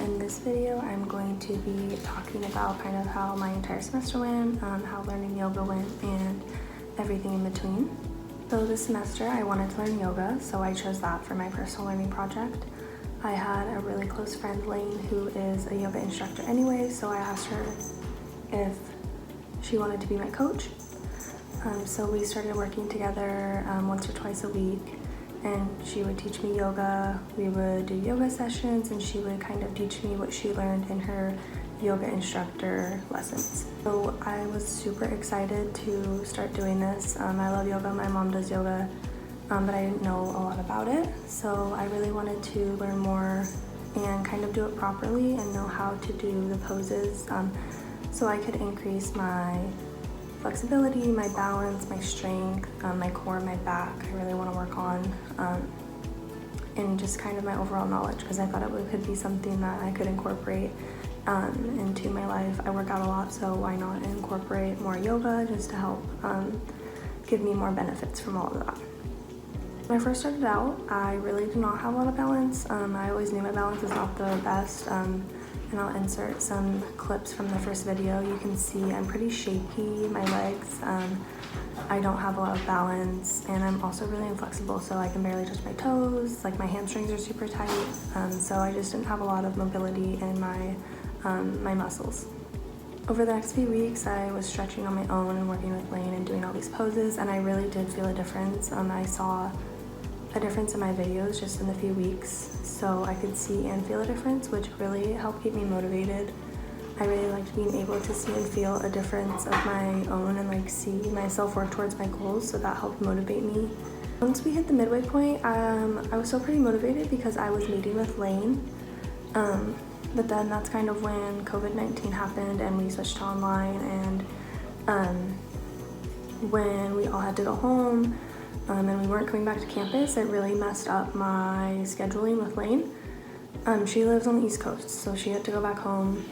in this video, I'm going to be talking about kind of how my entire semester went, how learning yoga went, and everything in between. So this semester I wanted to learn yoga, so I chose that for my personal learning project. I had a really close friend, Lane, who is a yoga instructor anyway, so I asked her if she wanted to be my coach. So we started working together once or twice a week, and she would teach me yoga. We would do yoga sessions, and she would kind of teach me what she learned in her yoga instructor lessons. So I was super excited to start doing this. I love yoga, my mom does yoga, but I didn't know a lot about it. So I really wanted to learn more and kind of do it properly and know how to do the poses, so I could increase my flexibility, my balance, my strength, my core, my back. I really want to work on, and just kind of my overall knowledge, because I thought it could be something that I could incorporate into my life. I work out a lot, so why not incorporate more yoga just to help give me more benefits from all of that. When I first started out, I really did not have a lot of balance. I always knew my balance was not the best, and I'll insert some clips from the first video. You can see I'm pretty shaky, my legs. I don't have a lot of balance, and I'm also really inflexible, so I can barely touch my toes. Like, my hamstrings are super tight, so I just didn't have a lot of mobility in my muscles. Over the next few weeks, I was stretching on my own and working with Lane and doing all these poses, and I really did feel a difference. I saw a difference in my videos just in the few weeks, so I could see and feel a difference, which really helped keep me motivated. I really liked being able to see and feel a difference of my own and like see myself work towards my goals, so that helped motivate me. Once we hit the midway point, I was still pretty motivated because I was meeting with Lane, but then that's kind of when COVID-19 happened and we switched to online, and when we all had to go home, and we weren't coming back to campus, it really messed up my scheduling with Lane. She lives on the East Coast, so she had to go back home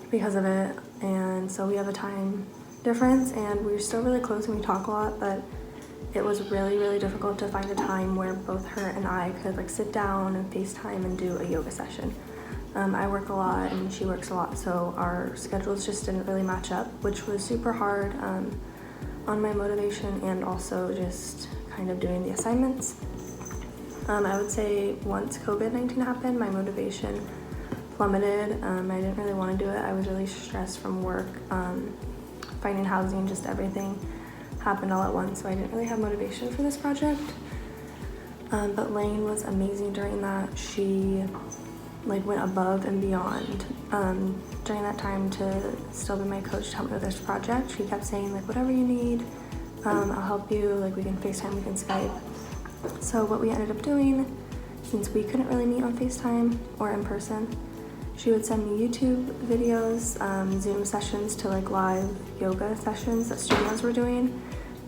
because of it, and so we have a time difference, and we're still really close and we talk a lot, but it was really, really difficult to find a time where both her and I could like sit down and FaceTime and do a yoga session. I work a lot and she works a lot, so our schedules just didn't really match up, which was super hard on my motivation and also just kind of doing the assignments. I would say once COVID-19 happened, my motivation plummeted. I didn't really want to do it. I was really stressed from work, finding housing, just everything happened all at once, so I didn't really have motivation for this project. But Lane was amazing during that. She went above and beyond during that time to still be my coach to help me with this project. She kept saying whatever you need, I'll help you, we can FaceTime, we can Skype. So what we ended up doing, since we couldn't really meet on FaceTime or in person, she would send me YouTube videos, Zoom sessions to live yoga sessions that studios were doing,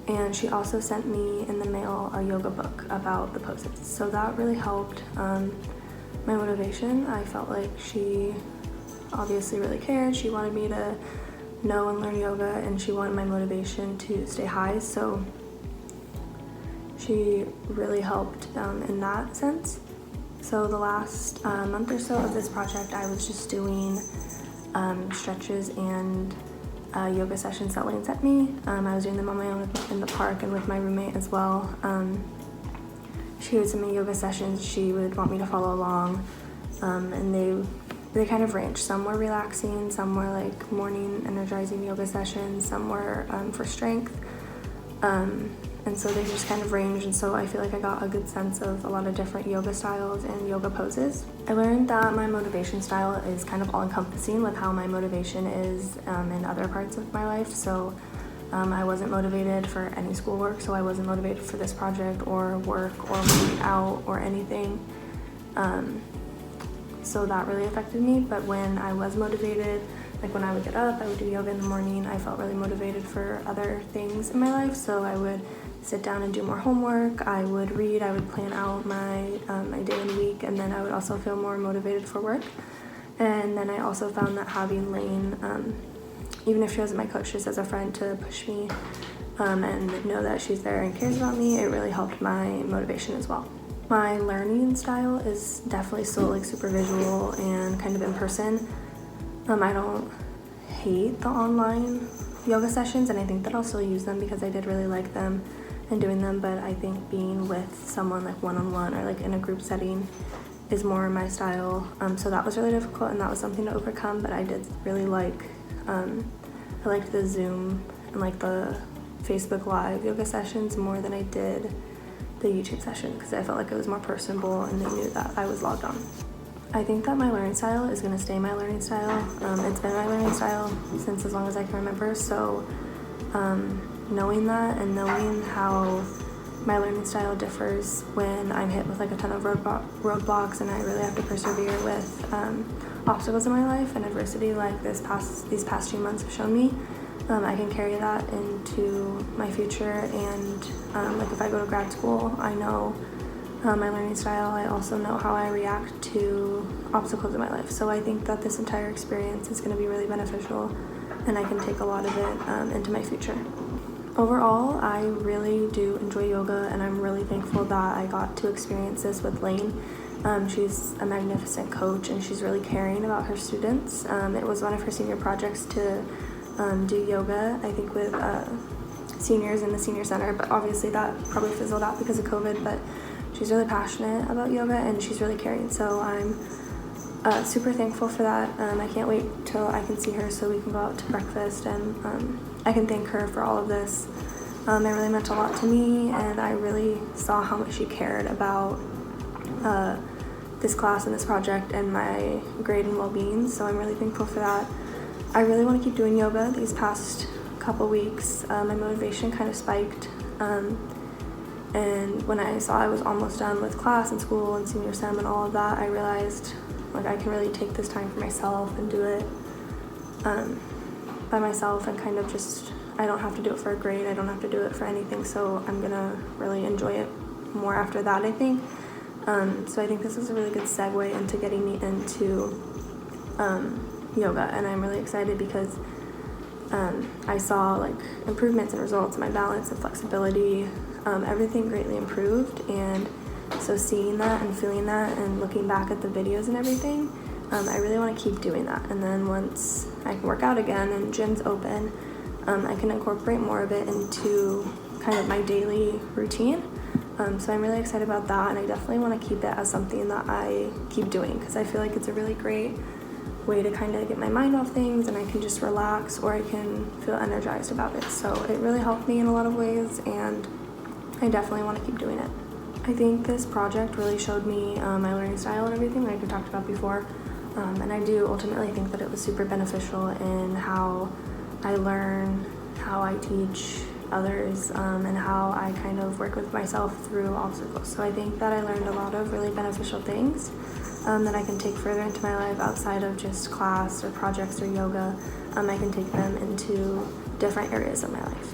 and she also sent me in the mail a yoga book about the poses. So that really helped my motivation. I felt like she obviously really cared. She wanted me to know and learn yoga, and she wanted my motivation to stay high, so she really helped in that sense. So the last month or so of this project, I was just doing stretches and yoga sessions that Lane sent me. I was doing them on my own in the park and with my roommate as well. She would send me yoga sessions. She would want me to follow along, and they kind of ranged. Some were relaxing, some were morning energizing yoga sessions, some were for strength, and so they just kind of ranged, and so I feel like I got a good sense of a lot of different yoga styles and yoga poses. I learned that my motivation style is kind of all-encompassing with how my motivation is in other parts of my life. So I wasn't motivated for any schoolwork, so I wasn't motivated for this project or work or working out or anything. So that really affected me. But when I was motivated, when I would get up, I would do yoga in the morning, I felt really motivated for other things in my life. So I would sit down and do more homework, I would read, I would plan out my day and week, and then I would also feel more motivated for work. And then I also found that having Lane, even if she wasn't my coach, just as a friend to push me and know that she's there and cares about me, it really helped my motivation as well. My learning style is definitely still super visual and kind of person. I don't hate the online yoga sessions, and I think that I'll still use them because I did really like them and doing them, but I think being with someone like one-on-one or like in a group setting is more my style. So that was really difficult, and that was something to overcome, but I did really like, I liked the Zoom and like the Facebook Live yoga sessions more than I did the YouTube session because I felt like it was more personable and they knew that I was logged on. I think that my learning style is going to stay my learning style. It's been my learning style since as long as I can remember, so knowing that and knowing how my learning style differs when I'm hit with like a ton of roadblocks and I really have to persevere with obstacles in my life and adversity like these past few months have shown me, I can carry that into my future. And like if I go to grad school, I know my learning style. I also know how I react to obstacles in my life. So I think that this entire experience is going to be really beneficial, and I can take a lot of it into my future. Overall, I really do enjoy yoga, and I'm really thankful that I got to experience this with Lane. She's a magnificent coach, and she's really caring about her students. It was one of her senior projects to do yoga, I think with seniors in the senior center, but obviously that probably fizzled out because of COVID, but she's really passionate about yoga and she's really caring. So I'm super thankful for that. I can't wait till I can see her so we can go out to breakfast and I can thank her for all of this. It really meant a lot to me, and I really saw how much she cared about this class and this project and my grade and well-being, so I'm really thankful for that. I really want to keep doing yoga. These past couple weeks, my motivation kind of spiked, and when I saw I was almost done with class and school and senior sem and all of that, I realized like I can really take this time for myself and do it by myself, and kind of just, I don't have to do it for a grade, I don't have to do it for anything, so I'm gonna really enjoy it more after that, I think. So I think this is a really good segue into getting me into yoga, and I'm really excited because I saw like improvements and results in my balance and flexibility. Everything greatly improved, and so seeing that and feeling that and looking back at the videos and everything, I really want to keep doing that. And then once I can work out again and gym's open, I can incorporate more of it into kind of my daily routine. So I'm really excited about that, and I definitely want to keep it as something that I keep doing because I feel like it's a really great way to kind of get my mind off things, and I can just relax, or I can feel energized about it. So it really helped me in a lot of ways, and I definitely want to keep doing it. I think this project really showed me my learning style and everything like we talked about before, and I do ultimately think that it was super beneficial in how I learn, how I teach others, and how I kind of work with myself through obstacles. So I think that I learned a lot of really beneficial things that I can take further into my life outside of just class or projects or yoga. I can take them into different areas of my life.